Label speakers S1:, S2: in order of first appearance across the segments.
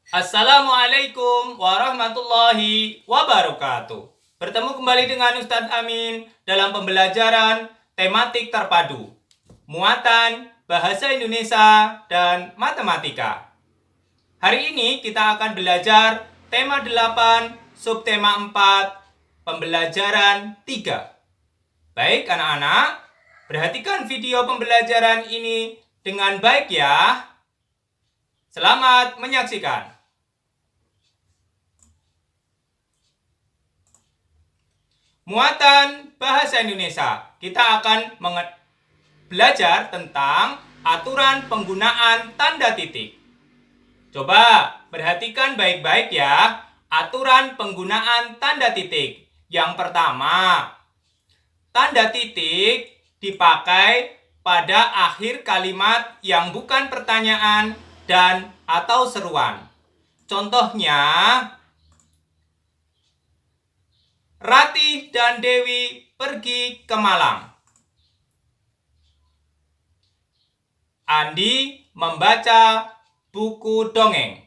S1: Assalamualaikum warahmatullahi wabarakatuh. Bertemu kembali dengan Ustadz Amin dalam pembelajaran tematik terpadu, muatan, bahasa Indonesia, dan matematika. Hari ini kita akan belajar tema 8, subtema 4, pembelajaran 3. Baik anak-anak, perhatikan video pembelajaran ini dengan baik ya. Selamat menyaksikan. Muatan bahasa Indonesia. Kita akan belajar tentang aturan penggunaan tanda titik. Coba perhatikan baik-baik ya. Aturan penggunaan tanda titik. Yang pertama, tanda titik dipakai pada akhir kalimat yang bukan pertanyaan dan atau seruan. Contohnya, Ratih dan Dewi pergi ke Malang. Andi membaca buku dongeng.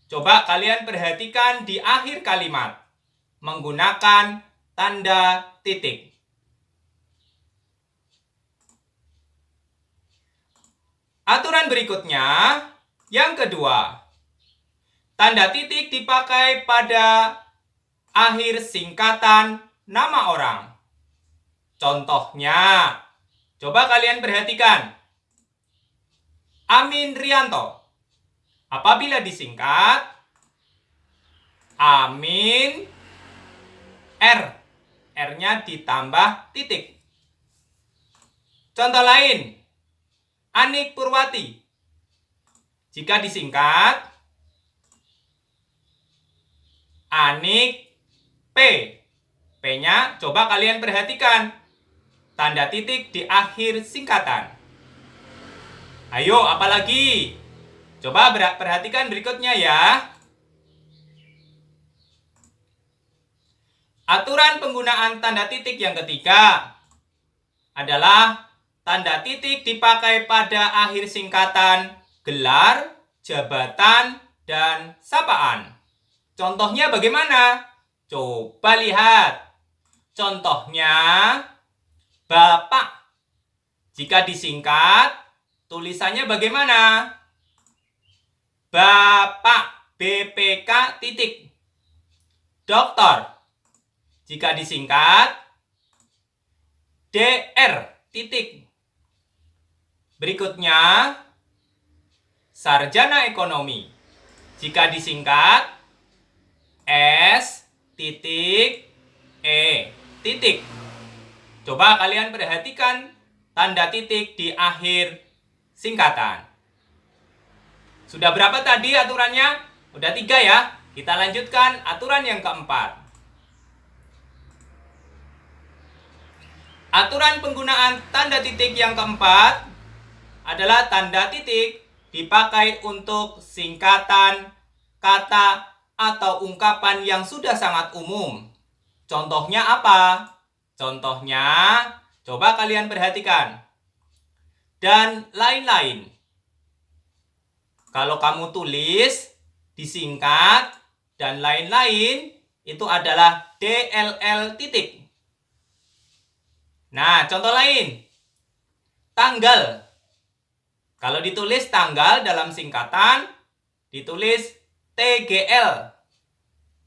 S1: Coba kalian perhatikan di akhir kalimat menggunakan tanda titik. Aturan berikutnya, yang kedua, tanda titik dipakai pada akhir singkatan nama orang. Contohnya, coba kalian perhatikan. Amin Rianto. Apabila disingkat, Amin R. R-nya ditambah titik. Contoh lain, Anik Purwati. Jika disingkat, Anik P. P-nya coba kalian perhatikan. Tanda titik di akhir singkatan. Ayo, apalagi? Coba perhatikan berikutnya ya. Aturan penggunaan tanda titik yang ketiga adalah tanda titik dipakai pada akhir singkatan gelar, jabatan, dan sapaan. Contohnya bagaimana? Coba lihat. Contohnya, Bapak. Jika disingkat, tulisannya bagaimana? Bapak, BPK titik. Dokter. Jika disingkat, DR titik. Berikutnya, sarjana ekonomi. Jika disingkat, S titik E titik. Coba kalian perhatikan tanda titik di akhir singkatan. Sudah berapa tadi aturannya? Udah 3 ya. Kita lanjutkan aturan yang keempat. Aturan penggunaan tanda titik yang keempat adalah tanda titik dipakai untuk singkatan kata atau ungkapan yang sudah sangat umum. Contohnya apa? Contohnya, coba kalian perhatikan. Dan lain-lain. Kalau kamu tulis, disingkat, dan lain-lain, itu adalah DLL titik. Nah, contoh lain. Tanggal. Kalau ditulis tanggal dalam singkatan, ditulis TGL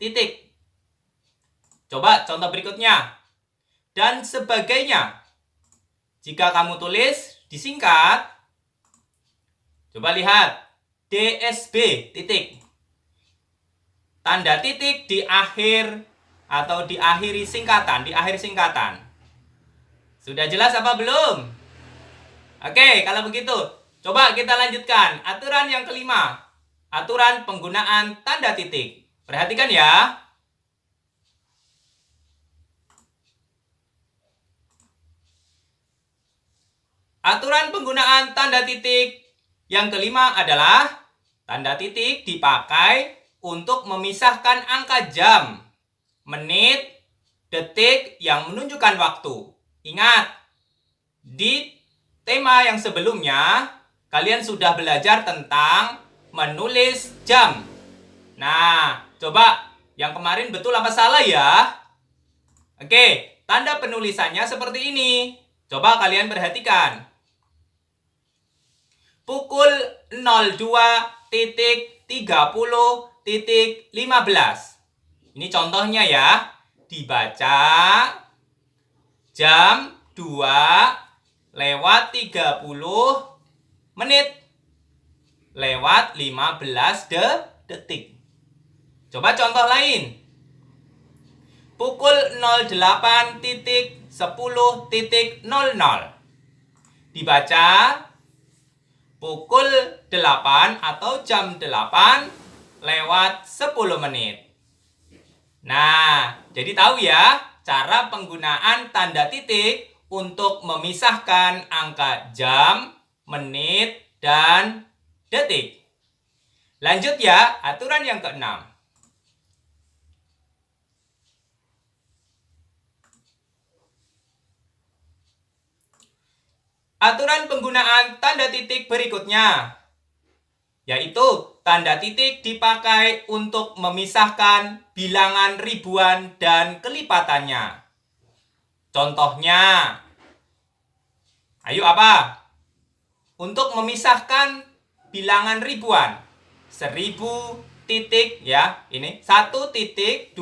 S1: titik. Coba contoh berikutnya. Dan sebagainya. Jika kamu tulis disingkat, coba lihat DSB titik. Tanda titik di akhir atau diakhiri singkatan, di akhir singkatan. Sudah jelas apa belum? Oke, kalau begitu, coba kita lanjutkan aturan yang kelima. Aturan penggunaan tanda titik. Perhatikan ya. Aturan penggunaan tanda titik yang kelima adalah tanda titik dipakai untuk memisahkan angka jam, menit, detik yang menunjukkan waktu. Ingat, di tema yang sebelumnya, kalian sudah belajar tentang menulis jam. Nah, coba yang kemarin betul apa salah ya? Oke, tanda penulisannya seperti ini. Coba kalian perhatikan. Pukul 02.30.15. Ini contohnya ya. Dibaca jam 2:30 Coba contoh lain. Pukul 08.10.00. Dibaca pukul 8 atau jam 8:10. Nah, jadi tahu ya cara penggunaan tanda titik untuk memisahkan angka jam, menit, dan detik. Lanjut ya, aturan yang keenam. Aturan penggunaan tanda titik berikutnya, yaitu tanda titik dipakai untuk memisahkan bilangan ribuan dan kelipatannya. Contohnya, ayo apa? Untuk memisahkan bilangan ribuan, 1000 titik ya, ini 1.250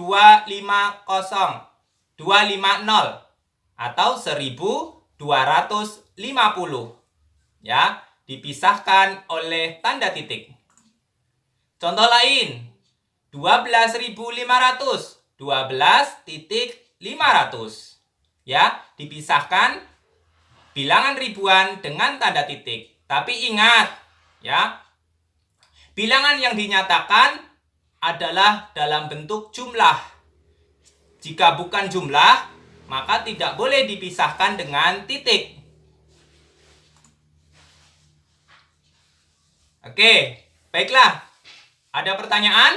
S1: atau 1250 ya, dipisahkan oleh tanda titik. Contoh lain, 12.500, 12.500 ya, dipisahkan bilangan ribuan dengan tanda titik. Tapi ingat ya, bilangan yang dinyatakan adalah dalam bentuk jumlah. Jika bukan jumlah, maka tidak boleh dipisahkan dengan titik. Oke, baiklah. Ada pertanyaan?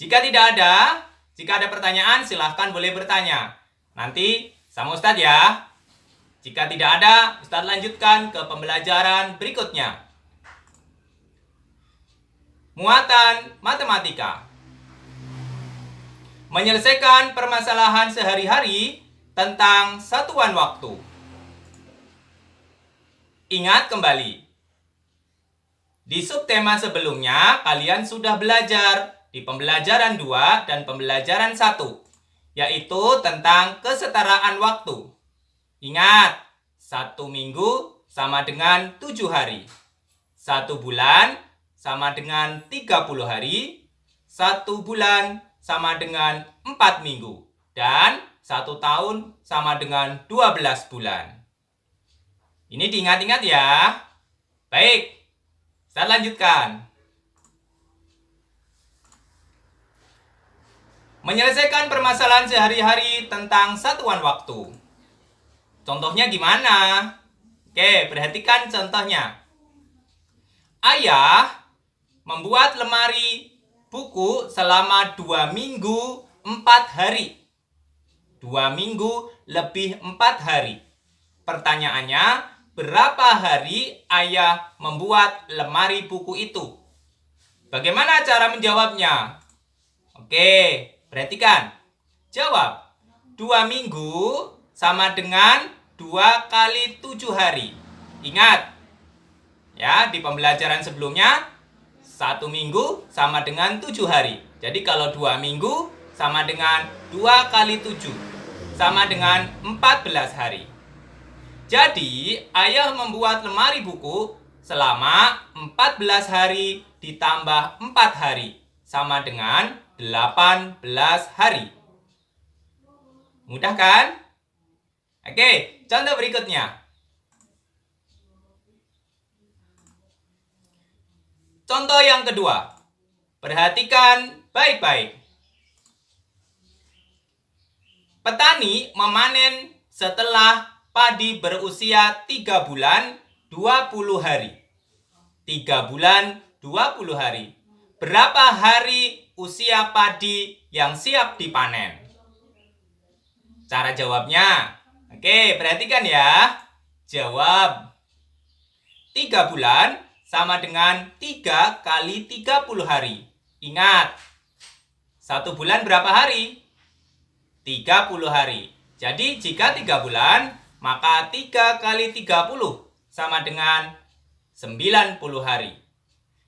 S1: Jika ada pertanyaan, silahkan boleh bertanya. Nanti sama Ustadz ya. Jika tidak ada, Ustadz lanjutkan ke pembelajaran berikutnya. Muatan matematika. Menyelesaikan permasalahan sehari-hari tentang satuan waktu. Ingat kembali. Di subtema sebelumnya, kalian sudah belajar di pembelajaran 2 dan pembelajaran 1, yaitu tentang kesetaraan waktu. Ingat, 1 minggu sama dengan 7 hari. 1 bulan sama dengan 30 hari. 1 bulan sama dengan 4 minggu. Dan 1 tahun sama dengan 12 bulan. Ini diingat-ingat ya. Baik. Saya lanjutkan. Menyelesaikan permasalahan sehari-hari tentang satuan waktu. Contohnya gimana? Oke, perhatikan contohnya. Ayah membuat lemari buku selama 2 minggu 4 hari. 2 minggu lebih 4 hari. Pertanyaannya, berapa hari ayah membuat lemari buku itu? Bagaimana cara menjawabnya? Oke, perhatikan. Jawab. 2 minggu sama dengan 2 kali 7 hari. Ingat. Ya, di pembelajaran sebelumnya, 1 minggu sama dengan 7 hari. Jadi kalau 2 minggu sama dengan 2 kali 7. Sama dengan 14 hari. Jadi, ayah membuat lemari buku selama 14 hari ditambah 4 hari. Sama dengan 18 hari. Mudah kan? Oke, contoh berikutnya. Contoh yang kedua. Perhatikan baik-baik. Petani memanen setelah padi berusia 3 bulan 20 hari. 3 bulan 20 hari. Berapa hari usia padi yang siap dipanen? Cara jawabnya. Oke, perhatikan ya. Jawab. 3 bulan sama dengan 3 kali 30 hari. Ingat, 1 bulan berapa hari? 30 hari. Jadi jika 3 bulan, maka 3 kali 30 sama dengan 90 hari.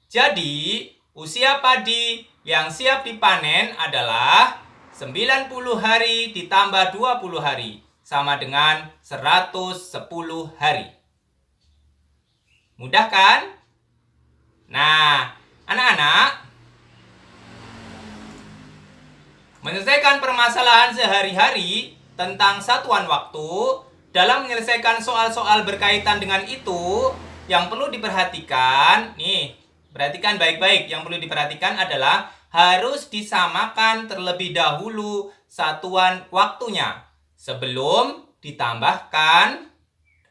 S1: Jadi, usia padi yang siap dipanen adalah 90 hari ditambah 20 hari, sama dengan 110 hari. Mudah kan? Nah, anak-anak, menyelesaikan permasalahan sehari-hari tentang satuan waktu, dalam menyelesaikan soal-soal berkaitan dengan itu, yang perlu diperhatikan, nih, perhatikan baik-baik, yang perlu diperhatikan adalah harus disamakan terlebih dahulu satuan waktunya sebelum ditambahkan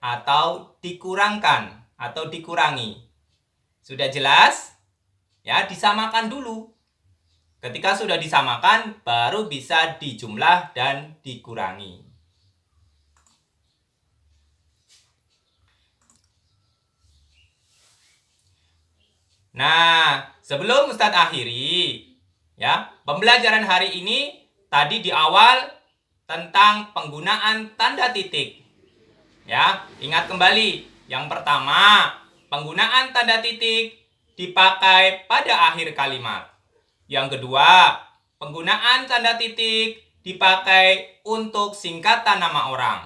S1: atau dikurangkan atau dikurangi. Sudah jelas? Ya, disamakan dulu. Ketika sudah disamakan, baru bisa dijumlah dan dikurangi. Nah, sebelum Ustadz akhiri, ya, pembelajaran hari ini tadi di awal tentang penggunaan tanda titik. Ya, ingat kembali. Yang pertama, penggunaan tanda titik dipakai pada akhir kalimat. Yang kedua, penggunaan tanda titik dipakai untuk singkatan nama orang.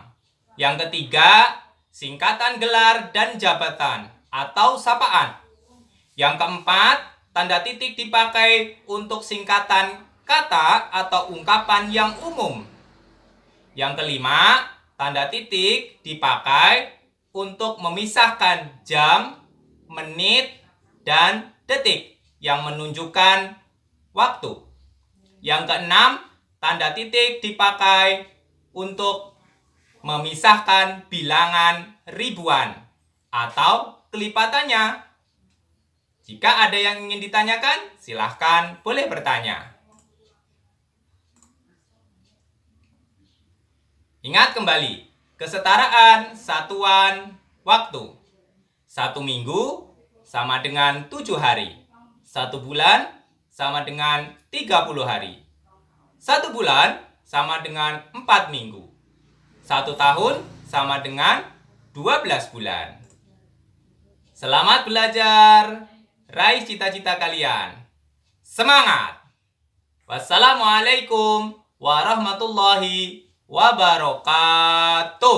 S1: Yang ketiga, singkatan gelar dan jabatan atau sapaan. Yang keempat, tanda titik dipakai untuk singkatan kata atau ungkapan yang umum. Yang kelima, tanda titik dipakai untuk memisahkan jam, menit, dan detik yang menunjukkan waktu. Yang keenam, tanda titik dipakai untuk memisahkan bilangan ribuan atau kelipatannya. Jika ada yang ingin ditanyakan, silahkan boleh bertanya. Ingat kembali, kesetaraan satuan waktu. 1 minggu sama dengan 7 hari. 1 bulan sama dengan 30 hari. 1 bulan sama dengan 4 minggu. 1 tahun sama dengan 12 bulan. Selamat belajar, raih cita-cita kalian. Semangat! Wassalamualaikum warahmatullahi wabarakatuh.